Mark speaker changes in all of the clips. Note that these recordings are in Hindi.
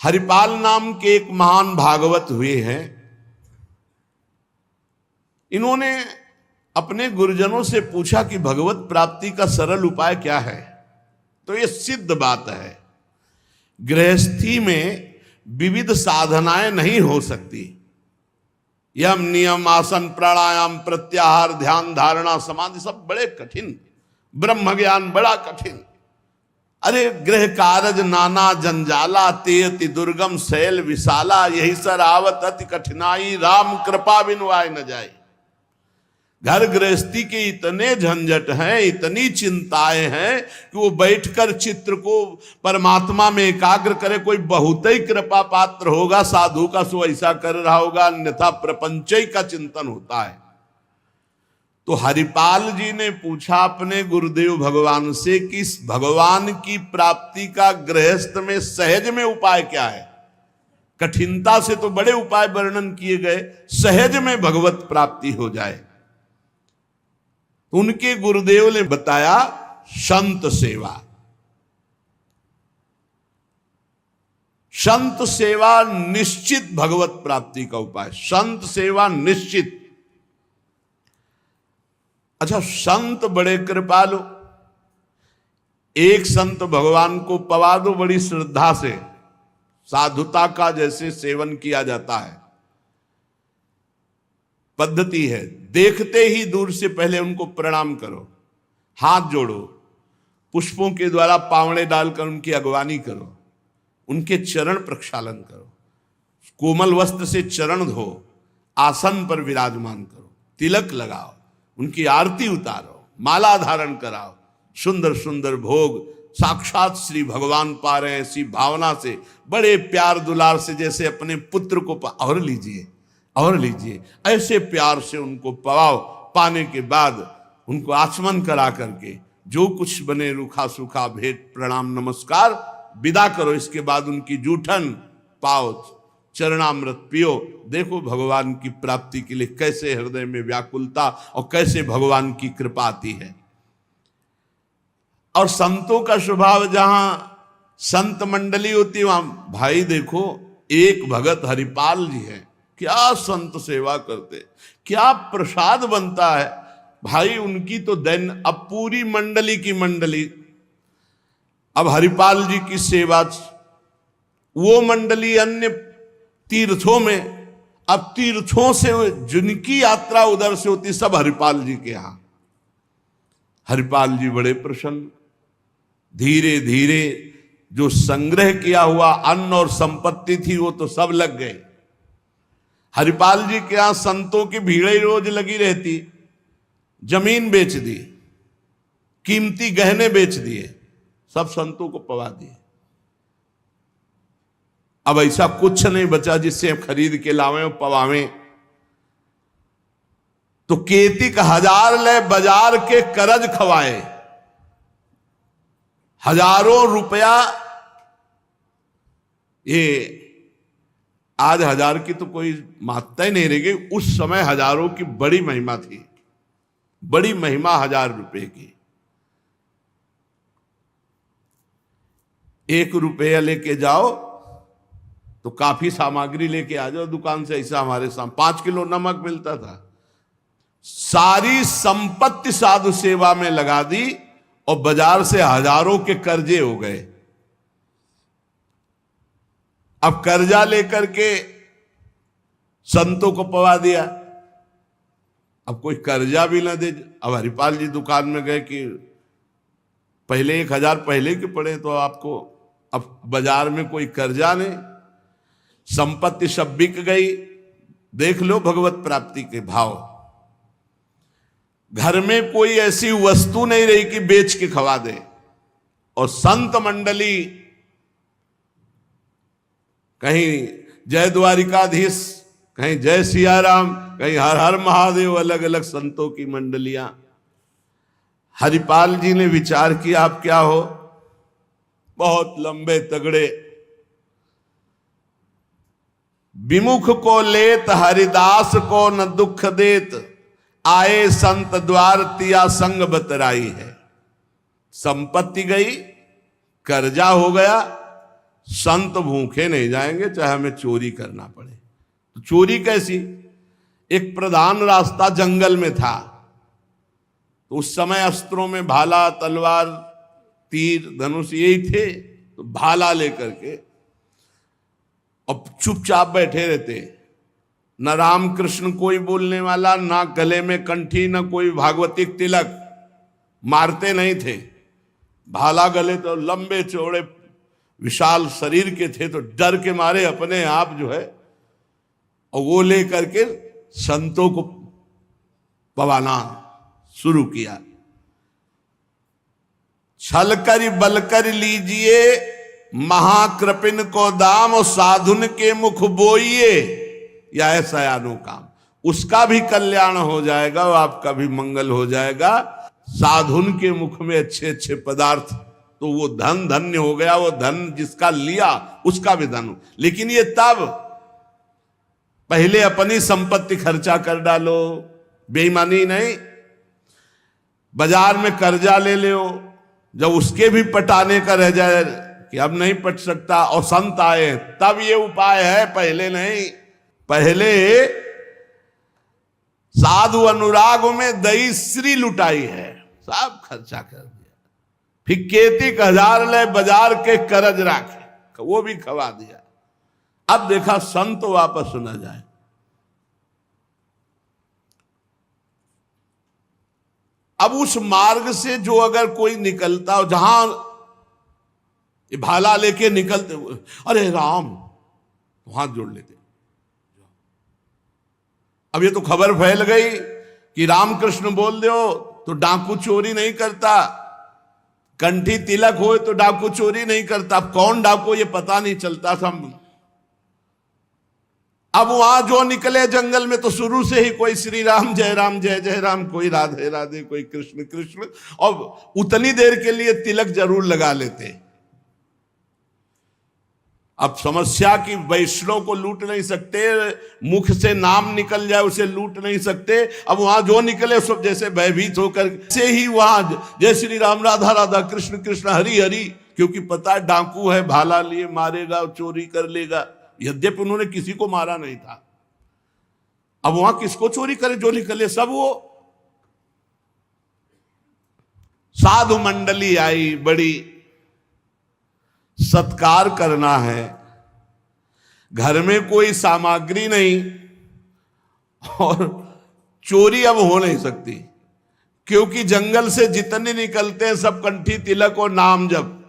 Speaker 1: हरिपाल नाम के एक महान भागवत हुए हैं। इन्होंने अपने गुरुजनों से पूछा कि भगवत प्राप्ति का सरल उपाय क्या है। तो ये सिद्ध बात है, गृहस्थी में विविध साधनाएं नहीं हो सकती। यम नियम आसन प्राणायाम प्रत्याहार ध्यान धारणा समाधि सब बड़े कठिन, ब्रह्म ज्ञान बड़ा कठिन। अरे गृह कारज नाना जंजाला तेयति दुर्गम शैल विशाला, यही सर आवत अति कठिनाई राम कृपा बिनु आए न जाए। घर गृहस्थी के इतने झंझट हैं, इतनी चिंताएं हैं कि वो बैठकर चित्र को परमात्मा में एकाग्र करे। कोई बहुत ही कृपा पात्र होगा साधु का, सो ऐसा कर रहा होगा, अन्यथा प्रपंच का चिंतन होता है। तो हरिपाल जी ने पूछा अपने गुरुदेव भगवान से कि इस भगवान की प्राप्ति का गृहस्थ में सहज में उपाय क्या है। कठिनता से तो बड़े उपाय वर्णन किए गए, सहज में भगवत प्राप्ति हो जाए। उनके गुरुदेव ने बताया संत सेवा। संत सेवा निश्चित भगवत प्राप्ति का उपाय, संत सेवा निश्चित। अच्छा, संत बड़े कृपालु, एक संत भगवान को पवा दो बड़ी श्रद्धा से, साधुता का जैसे सेवन किया जाता है, पद्धति है। देखते ही दूर से पहले उनको प्रणाम करो, हाथ जोड़ो, पुष्पों के द्वारा पावड़े डालकर उनकी अगवानी करो, उनके चरण प्रक्षालन करो, कोमल वस्त्र से चरण धो, आसन पर विराजमान करो, तिलक लगाओ, उनकी आरती उतारो, माला धारण कराओ, सुंदर सुंदर भोग साक्षात श्री भगवान पा रहे हैं ऐसी भावना से, बड़े प्यार दुलार से, जैसे अपने पुत्र को और लीजिए और लीजिए, ऐसे प्यार से उनको पवाओ। पाने के बाद उनको आचमन करा करके जो कुछ बने रूखा सूखा भेंट प्रणाम नमस्कार विदा करो। इसके बाद उनकी जूठन पाओ, चरणामृत पियो। देखो भगवान की प्राप्ति के लिए कैसे हृदय में व्याकुलता और कैसे भगवान की कृपा आती है। और संतों का स्वभाव, जहां संत मंडली होती है वहां, भाई देखो एक भगत हरिपाल जी है, क्या संत सेवा करते, क्या प्रसाद बनता है भाई उनकी तो दैन। अब पूरी मंडली की मंडली, अब हरिपाल जी की सेवा, वो मंडली अन्य तीर्थों में, अब तीर्थों से जिनकी यात्रा उधर से होती सब हरिपाल जी के यहां। हरिपाल जी बड़े प्रसन्न, धीरे धीरे जो संग्रह किया हुआ अन्न और संपत्ति थी वो तो सब लग गए। हरिपाल जी के यहां संतों की भीड़ रोज लगी रहती, जमीन बेच दी, कीमती गहने बेच दिए, सब संतों को पवा दिए। अब ऐसा कुछ नहीं बचा जिससे खरीद के लावें और पवावें। तो केतिक 1000 ले बाजार के करज खवाए, हजारों रुपया। ये आज 1000 की तो कोई मात्रा ही नहीं रह गई, उस समय हजारों की बड़ी महिमा थी, बड़ी महिमा 1000 रुपए की। 1 रुपया लेके जाओ तो काफी सामग्री लेके आ जाओ दुकान से। ऐसा हमारे सामने 5 किलो नमक मिलता था। सारी संपत्ति साधु सेवा में लगा दी और बाजार से हजारों के कर्जे हो गए। अब कर्जा लेकर के संतों को पवा दिया। अब कोई कर्जा भी ना दे। अब हरिपाल जी दुकान में गए कि पहले 1000 पहले के पड़े तो आपको, अब बाजार में कोई कर्जा नहीं, संपत्ति सब बिक गई। देख लो भगवत प्राप्ति के भाव। घर में कोई ऐसी वस्तु नहीं रही कि बेच के खवा दे। और संत मंडली, कहीं जय द्वारिकाधीश, कहीं जय सिया राम, कहीं हर हर महादेव, अलग अलग संतों की मंडलियां। हरिपाल जी ने विचार किया आप क्या हो, बहुत लंबे तगड़े। विमुख को लेत हरिदास को न दुख देत, आए संत द्वार तिया संग बतराई है। संपत्ति गई, कर्जा हो गया, संत भूखे नहीं जाएंगे चाहे हमें चोरी करना पड़े। तो चोरी कैसी? एक प्रधान रास्ता जंगल में था, तो उस समय अस्त्रों में भाला, तलवार, तीर, धनुष यही थे। तो भाला लेकर के अब चुपचाप बैठे रहते, न राम कृष्ण कोई बोलने वाला, ना गले में कंठी, न कोई भागवतिक तिलक, मारते नहीं थे। भाला गले तो लंबे चौड़े विशाल शरीर के थे, तो डर के मारे अपने आप जो है और वो लेकर के संतों को पवाना शुरू किया। छल कर बल कर लीजिए महाकृपिन को दाम, और साधुन के मुख बोइए या ऐसा अनुकाम। उसका भी कल्याण हो जाएगा और आपका भी मंगल हो जाएगा। साधुन के मुख में अच्छे अच्छे पदार्थ, तो वो धन धन्य हो गया। वो धन जिसका लिया उसका भी धन। लेकिन ये तब, पहले अपनी संपत्ति खर्चा कर डालो, बेईमानी नहीं। बाजार में कर्जा ले लो, जब उसके भी पटाने का रह जाए कि अब नहीं पट सकता और संत आए, तब ये उपाय है, पहले नहीं। पहले साधु अनुराग में दही श्री लुटाई है, सब खर्चा कर दिया। फिर केतिक 1000 ले बाजार के करज राखे, वो भी खवा दिया। अब देखा संत वापस न जाए। अब उस मार्ग से जो अगर कोई निकलता हो, जहां भाला लेके निकलते, अरे राम, हाथ जोड़ लेते। अब ये तो खबर फैल गई कि रामकृष्ण बोल दो तो डाकू चोरी नहीं करता, कंठी तिलक हो तो डाकू चोरी नहीं करता। अब कौन डाकू ये पता नहीं चलता था। अब वहां जो निकले जंगल में तो शुरू से ही कोई श्री राम जय जय राम, कोई राधे राधे, कोई कृष्ण कृष्ण, और उतनी देर के लिए तिलक जरूर लगा लेते। अब समस्या की वैष्णव को लूट नहीं सकते, मुख से नाम निकल जाए उसे लूट नहीं सकते। अब वहां जो निकले सब जैसे भयभीत होकर से ही वहां जय श्री राम, राधा राधा, कृष्ण कृष्ण, हरि हरि, क्योंकि पता है डाकू है, भाला लिए मारेगा, चोरी कर लेगा। यद्यपि उन्होंने किसी को मारा नहीं था। अब वहां किसको चोरी करे? जो निकले सब वो। साधु मंडली आई, बड़ी सत्कार करना है, घर में कोई सामग्री नहीं और चोरी अब हो नहीं सकती, क्योंकि जंगल से जितने निकलते हैं सब कंठी तिलक और नाम जप।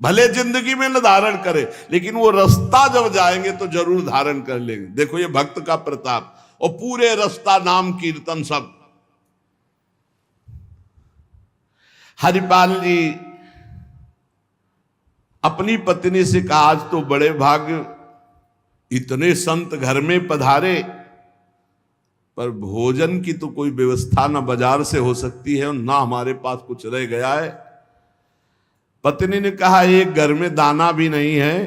Speaker 1: भले जिंदगी में न धारण करे, लेकिन वो रास्ता जब जाएंगे तो जरूर धारण कर लेंगे। देखो ये भक्त का प्रताप, और पूरे रास्ता नाम कीर्तन सब। हरिपाल जी अपनी पत्नी से कहा, आज तो बड़े भाग्य, इतने संत घर में पधारे, पर भोजन की तो कोई व्यवस्था ना बाजार से हो सकती है और ना हमारे पास कुछ रह गया है। पत्नी ने कहा, एक घर में दाना भी नहीं है,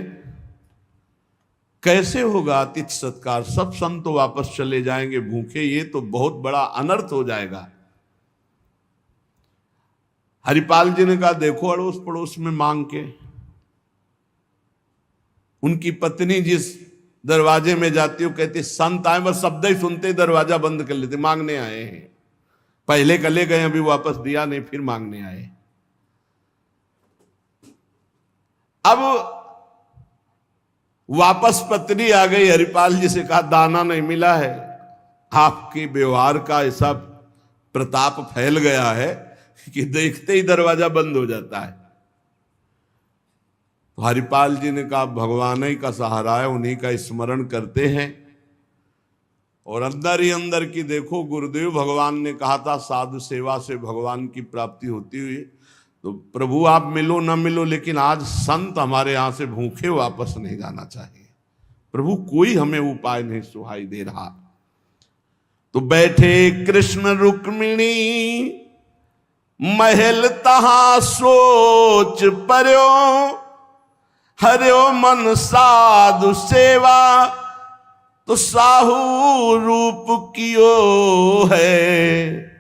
Speaker 1: कैसे होगा अतिथि सत्कार? सब संत तो वापस चले जाएंगे भूखे, ये तो बहुत बड़ा अनर्थ हो जाएगा। हरिपाल जी ने कहा, देखो अड़ोस पड़ोस में मांग के। उनकी पत्नी जिस दरवाजे में जाती हो, कहती संत आए, बस शब्द ही सुनते दरवाजा बंद कर लेते, मांगने आए हैं। पहले कले गए, अभी वापस दिया नहीं, फिर मांगने आए। अब वापस पत्नी आ गई, हरिपाल जी से कहा, दाना नहीं मिला है। आपके व्यवहार का ऐसा प्रताप फैल गया है कि देखते ही दरवाजा बंद हो जाता है। तो हरिपाल जी ने कहा, भगवान ही का सहारा है, उन्हीं का स्मरण करते हैं। और अंदर ही अंदर की देखो, गुरुदेव भगवान ने कहा था साधु सेवा से भगवान की प्राप्ति होती हुई। तो प्रभु आप मिलो ना मिलो, लेकिन आज संत हमारे यहां से भूखे वापस नहीं जाना चाहिए। प्रभु कोई हमें उपाय नहीं सुहाई दे रहा। तो बैठे कृष्ण रुक्मिणी महल तहां सोच पर्यो, हरियो मन साधु सेवा तो साहू रूप कियो है।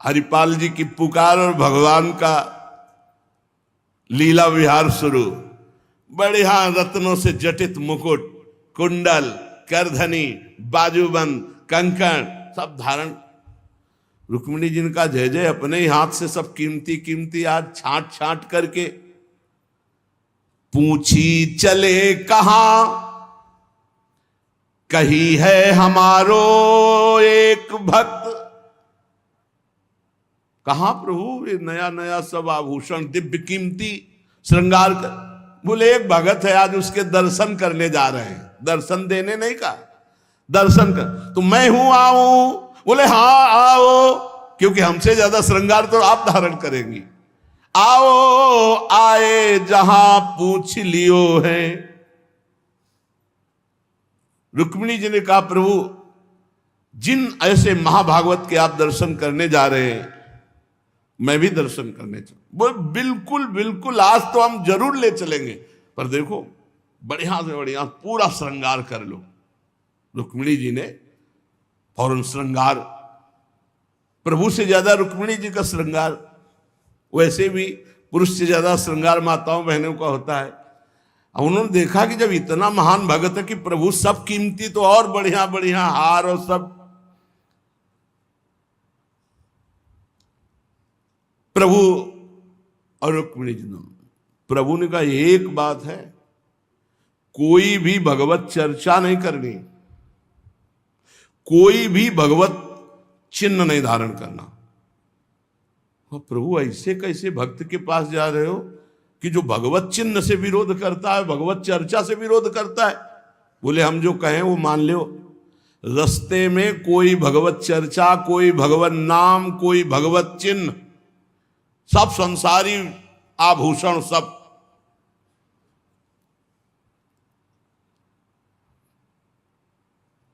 Speaker 1: हरिपाल जी की पुकार और भगवान का लीला विहार शुरू। बढ़िया रत्नों से जटित मुकुट, कुंडल, करधनी, बाजूबंद, कंकण सब धारण। रुक्मिणी जी का जय जय, अपने ही हाथ से सब कीमती कीमती आज छांट छांट करके। पूछी चले कहां, कही है हमारो एक भक्त। कहां प्रभु ये नया नया सब आभूषण दिव्य कीमती श्रृंगार कर। बोले एक भगत है, आज उसके दर्शन करने जा रहे हैं। दर्शन देने नहीं कहा, दर्शन कर। तो मैं हूं, आऊं? बोले हाँ आओ, क्योंकि हमसे ज्यादा श्रृंगार तो आप धारण करेंगी। आओ आए जहां पूछ लियो है। रुक्मिणी जी ने कहा प्रभु जिन ऐसे महाभागवत के आप दर्शन करने जा रहे हैं, मैं भी दर्शन करने चल। बोल बिल्कुल बिल्कुल, आज तो हम जरूर ले चलेंगे, पर देखो बढ़िया से बढ़िया पूरा श्रृंगार कर लो। रुक्मिणी जी ने फौरन श्रृंगार, प्रभु से ज्यादा रुक्मिणी जी का श्रृंगार। वैसे भी पुरुष से ज्यादा श्रृंगार माताओं बहनों का होता है। अब उन्होंने देखा कि जब इतना महान भगत है कि प्रभु सब कीमती, तो और बढ़िया बढ़िया हार और सब। प्रभु और रुक्मिणी जी, प्रभु ने कहा एक बात है, कोई भी भगवत चर्चा नहीं करनी, कोई भी भगवत चिन्ह नहीं धारण करना। प्रभु ऐसे कैसे भक्त के पास जा रहे हो कि जो भगवत चिन्ह से विरोध करता है, भगवत चर्चा से विरोध करता है? बोले हम जो कहें वो मान लो। रास्ते में कोई भगवत चर्चा, कोई भगवत नाम, कोई भगवत चिन्ह, सब संसारी आभूषण सब।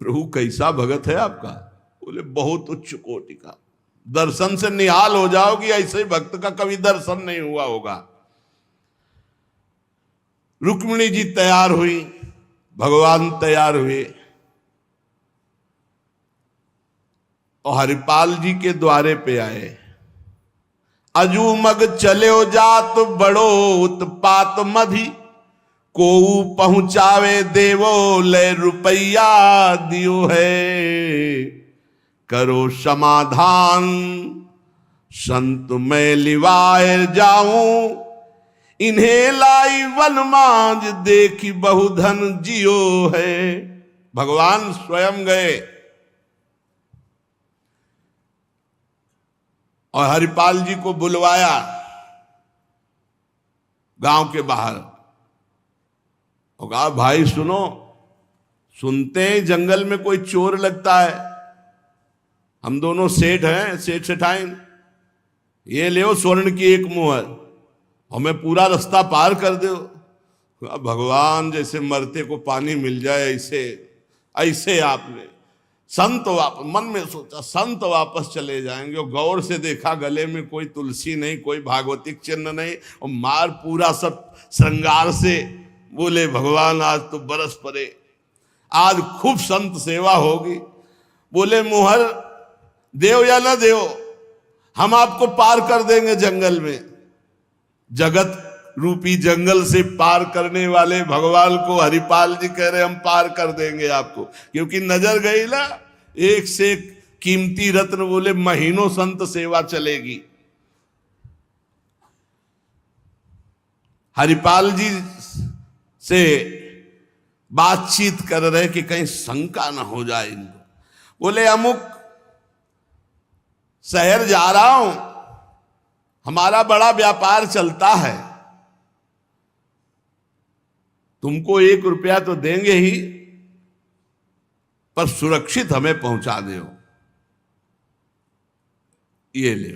Speaker 1: प्रभु कैसा भगत है आपका? बोले बहुत उच्च कोटि का। दर्शन से निहाल हो जाओगी, ऐसे भक्त का कभी दर्शन नहीं हुआ होगा। रुक्मिणी जी तैयार हुई, भगवान तैयार हुए और हरिपाल जी के द्वारे पे आए। अजू मग चले जात बड़ो उत्पात मधि, को पहुंचावे देवो ले रुपया दियो है। करो समाधान संत मैं लिवाए जाऊं, इन्हें लाई वन मांझ देखी बहुधन जियो है। भगवान स्वयं गए और हरिपाल जी को बुलवाया गांव के बाहर और कहा भाई सुनो, सुनते हैं जंगल में कोई चोर लगता है, हम दोनों सेठ हैं, सेठ सेठाइन, ये ले स्वर्ण की एक मुहर, हमें पूरा रास्ता पार कर दो। भगवान जैसे मरते को पानी मिल जाए ऐसे ऐसे आपने संत मन में सोचा संत वापस चले जाएंगे। और गौर से देखा गले में कोई तुलसी नहीं, कोई भागवतिक चिन्ह नहीं, और मार पूरा सब श्रृंगार से। बोले भगवान आज तो बरस पड़े, आज खूब संत सेवा होगी। बोले मुहर देव या न देव, हम आपको पार कर देंगे जंगल में। जगत रूपी जंगल से पार करने वाले भगवान को हरिपाल जी कह रहे हम पार कर देंगे आपको, क्योंकि नजर गई ना एक से एक कीमती रत्न। बोले महीनों संत सेवा चलेगी। हरिपाल जी से बातचीत कर रहे कि कहीं शंका ना हो जाए इनको। बोले अमुक शहर जा रहा हूं, हमारा बड़ा व्यापार चलता है, तुमको 1 रुपया तो देंगे ही, पर सुरक्षित हमें पहुंचा दो, ये ले।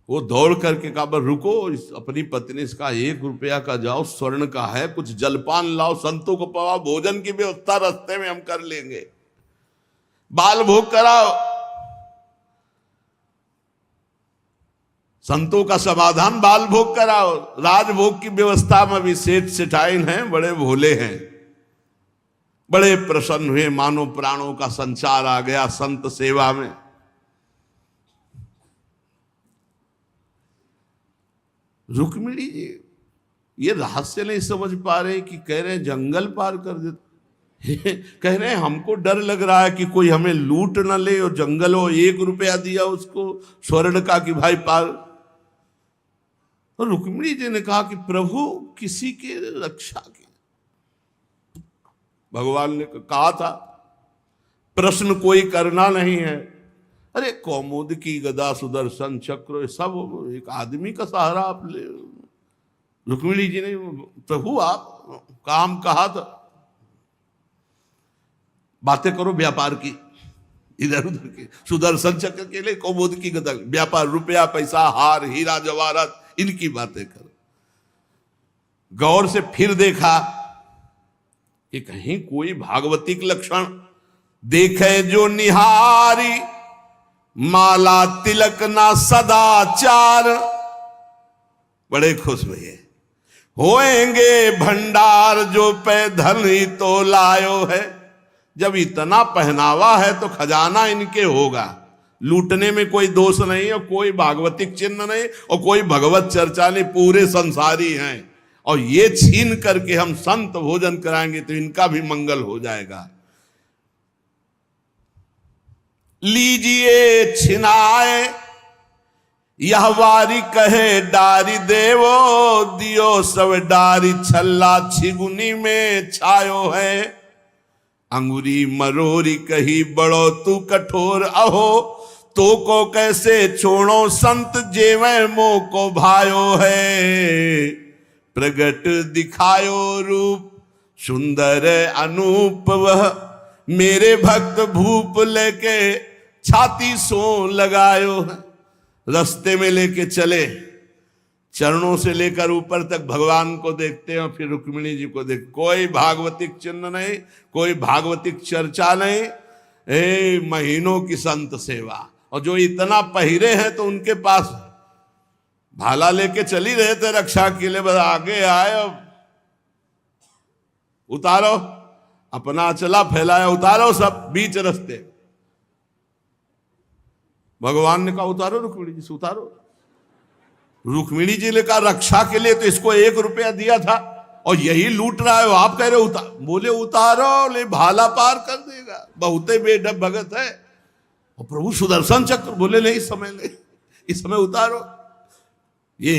Speaker 1: वो दौड़ करके कहा रुको, अपनी पत्नी से कहा 1 रुपया का जाओ, स्वर्ण का है, कुछ जलपान लाओ, संतों को पवाओ, भोजन की व्यवस्था रास्ते में हम कर लेंगे, बाल भोग कराओ, संतों का समाधान बाल भोग कराओ। राजभोग की व्यवस्था में भी सेठ सेठाइन हैं, बड़े भोले हैं, बड़े प्रसन्न हुए, मानो प्राणों का संचार आ गया संत सेवा में। रुक्मिणी जी ये रहस्य नहीं समझ पा रहे कि कह रहे हैं जंगल पार कर देते, कह रहे हैं हमको डर लग रहा है कि कोई हमें लूट न ले, और जंगल हो 1 रुपया दिया उसको स्वर्ण का कि भाई पार। तो रुक्मिणी जी ने कहा कि प्रभु किसी के रक्षा की, भगवान ने कहा था प्रश्न कोई करना नहीं है। अरे कौमुद की गदा सुदर्शन चक्र सब एक आदमी का सहारा आप ले। रुक्मिणी जी ने प्रभु आप काम कहा था, बातें करो व्यापार की, इधर उधर की, सुदर्शन चक्र के लिए कौमुद की गदा, व्यापार रुपया पैसा हार हीरा जवाहरात इनकी बातें करो। गौर से फिर देखा कि कहीं कोई भागवतिक लक्षण देखे जो निहारी, माला तिलक ना सदाचार। बड़े खुश हुए, होएंगे भंडार जो पे धन ही तो लायो है। जब इतना पहनावा है तो खजाना इनके होगा, लूटने में कोई दोष नहीं और कोई भागवतिक चिन्ह नहीं और कोई भगवत चर्चा नहीं, पूरे संसारी हैं। और ये छीन करके हम संत भोजन कराएंगे तो इनका भी मंगल हो जाएगा। लीजिए छिनाए यह वारी कहे डारी देवो, दियो सब डारी छल्ला छिगुनी में छायो है। अंगुरी मरोरी कही बड़ो तू कठोर, अहो तो को कैसे छोड़ो संत जेवे मोह को भायो है। प्रगट दिखायो रूप सुंदर अनूप, वह मेरे भक्त भूप लेके छाती सो लगायो है। रास्ते में लेके चले, चरणों से लेकर ऊपर तक भगवान को देखते हैं और फिर रुक्मिणी जी को देख। कोई भागवतिक चिन्ह नहीं, कोई भागवतिक चर्चा नहीं, महीनों की संत सेवा। और जो इतना पहिरे हैं तो उनके पास भाला लेके चली रहे थे रक्षा के लिए, बस आगे आए और उतारो, अपना चला फैलाया, उतारो सब बीच रास्ते। भगवान ने कहा उतारो रुक्मिणी जी से, उतारो। रुक्मिणी जी ने कहा रक्षा के लिए तो इसको 1 रुपया दिया था और यही लूट रहा है, आप कह रहे उतार। बोले उतारो, ले भाला पार कर देगा, बहुते बेढब भगत है। और प्रभु सुदर्शन चक्र, बोले नहीं इस समय ले, इस समय उतारो। ये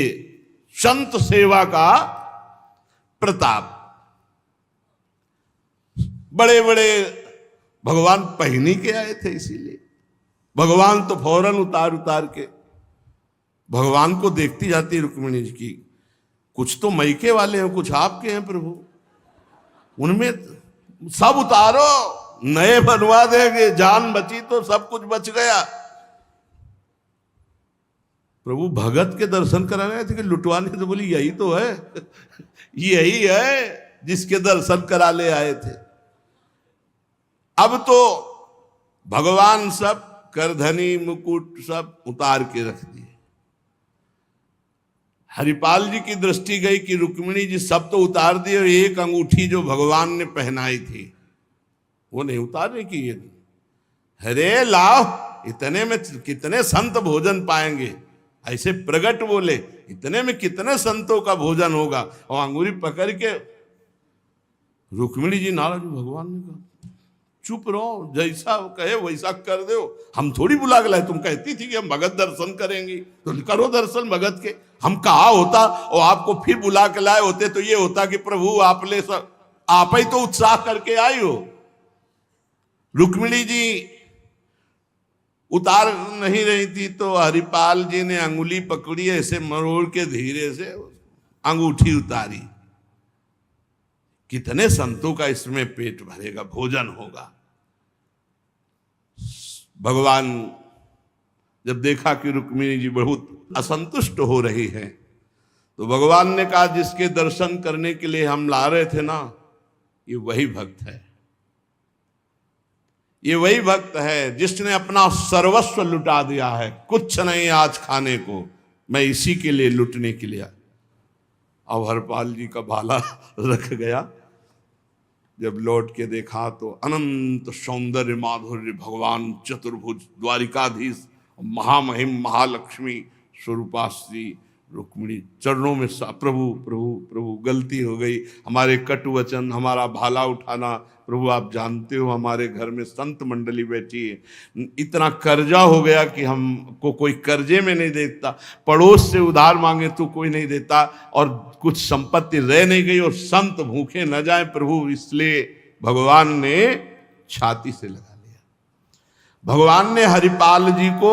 Speaker 1: संत सेवा का प्रताप। बड़े बड़े भगवान पहनी के आए थे, इसीलिए भगवान तो फौरन उतार उतार के भगवान को देखती जाती रुक्मिणी जी की। कुछ तो मैके वाले हैं, कुछ आपके हैं प्रभु, उनमें सब उतारो, नए बनवा देंगे, जान बची तो सब कुछ बच गया। प्रभु भगत के दर्शन कराने आए थे कि लुटवाने? तो बोली यही तो है, यही है जिसके दर्शन कराने आए थे। अब तो भगवान सब करधनी मुकुट सब उतार के रख दिए। हरिपाल जी की दृष्टि गई कि रुक्मिणी जी सब तो उतार दिए, और एक अंगूठी जो भगवान ने पहनाई थी वो नहीं उतारने की। ये हरे लाओ, इतने में कितने संत भोजन पाएंगे। ऐसे प्रगट बोले, इतने में कितने संतों का भोजन होगा। और अंगूरी पकड़ के रुक्मिणी जी नाराज। भगवान ने कहा चुप रहो, जैसा कहे वैसा कर दो, हम थोड़ी बुला के लाए। तुम कहती थी कि हम भगत दर्शन करेंगे तो करो दर्शन भगत के। हम कहा होता और आपको फिर बुला के लाए होते तो ये होता कि प्रभु आप ले सब, आप ही तो उत्साह करके आई हो। रुक्मिणी जी उतार नहीं रही थी तो हरिपाल जी ने अंगुली पकड़ी, ऐसे मरोड़ के धीरे से अंगूठी उतारी। कितने संतों का इसमें पेट भरेगा, भोजन होगा। भगवान जब देखा कि रुक्मिणी जी बहुत असंतुष्ट हो रही है तो भगवान ने कहा जिसके दर्शन करने के लिए हम ला रहे थे ना, ये वही भक्त है, ये वही भक्त है जिसने अपना सर्वस्व लुटा दिया है। कुछ नहीं आज खाने को, मैं इसी के लिए लुटने के लिए। अब हरपाल जी का भाला रख गया। जब लौट के देखा तो अनंत सौंदर्य माधुर्य भगवान चतुर्भुज द्वारिकाधीश महामहिम महालक्ष्मी स्वरूपाश्री रुक्मिणी चरणों में प्रभु प्रभु प्रभु गलती हो गई, हमारे कटु वचन, हमारा भाला उठाना, प्रभु आप जानते हो हमारे घर में संत मंडली बैठी है, इतना कर्जा हो गया कि हमको कोई कर्जे में नहीं देता, पड़ोस से उधार मांगे तो कोई नहीं देता, और कुछ संपत्ति रह नहीं गई और संत भूखे न जाए प्रभु, इसलिए भगवान ने छाती से लगा लिया। भगवान ने हरिपाल जी को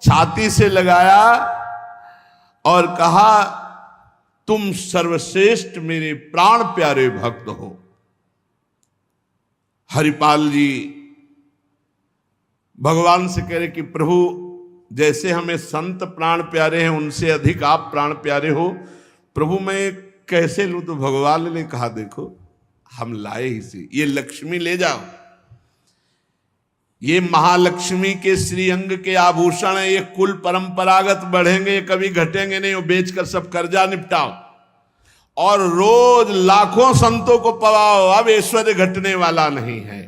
Speaker 1: छाती से लगाया और कहा तुम सर्वश्रेष्ठ मेरे प्राण प्यारे भक्त हो। हरिपाल जी भगवान से कह रहे कि प्रभु जैसे हमें संत प्राण प्यारे हैं उनसे अधिक आप प्राण प्यारे हो, प्रभु मैं कैसे लूं? तो भगवान ने कहा देखो हम लाए ही से, ये लक्ष्मी ले जाओ, ये महालक्ष्मी के श्रीअंग के आभूषण है, ये कुल परंपरागत बढ़ेंगे, ये कभी घटेंगे नहीं, वो बेचकर सब कर्जा निपटाओ और रोज लाखों संतों को पवाओ, अब ऐश्वर्य घटने वाला नहीं है।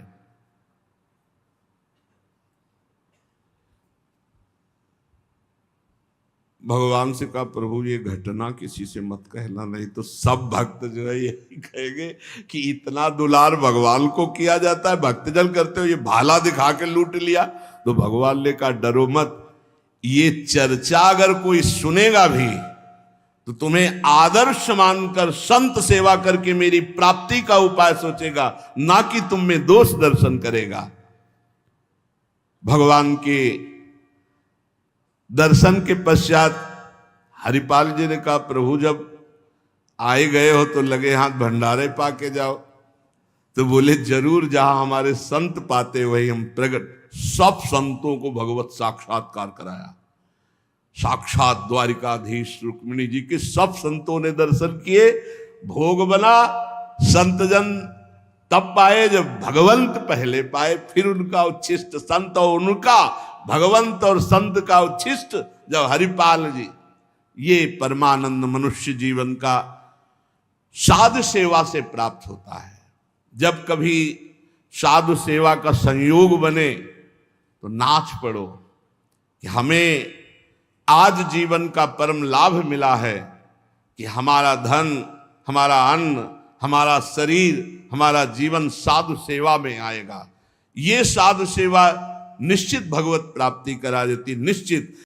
Speaker 1: भगवान से कहा प्रभु ये घटना किसी से मत कहना, नहीं तो सब भक्त जो है यही कहेंगे कि इतना दुलार भगवान को किया जाता है, भक्तजन करते हो ये भाला दिखा के लूट लिया। तो भगवान ने कहा डरो मत, ये चर्चा अगर कोई सुनेगा भी तो तुम्हें आदर्श मानकर संत सेवा करके मेरी प्राप्ति का उपाय सोचेगा, ना कि तुम में दोष दर्शन करेगा। भगवान के दर्शन के पश्चात हरिपाल जी ने कहा प्रभु जब आए गए हो तो लगे हाथ भंडारे पाके जाओ। तो बोले जरूर, जहां हमारे संत पाते वही हम प्रकट। सब संतों को भगवत साक्षात्कार कराया, साक्षात द्वारिकाधीश रुक्मिणी जी के सब संतों ने दर्शन किए, भोग बना। संतजन तब पाए जब भगवंत पहले पाए, फिर उनका उच्छिष्ट संत और उनका भगवंत और संत का उच्छिष्ट जब हरिपाल जी। ये परमानंद मनुष्य जीवन का साधु सेवा से प्राप्त होता है। जब कभी साधु सेवा का संयोग बने तो नाच पड़ो कि हमें आज जीवन का परम लाभ मिला है कि हमारा धन, हमारा अन्न, हमारा शरीर, हमारा जीवन साधु सेवा में आएगा। ये साधु सेवा निश्चित भगवत प्राप्ति करा देती, निश्चित।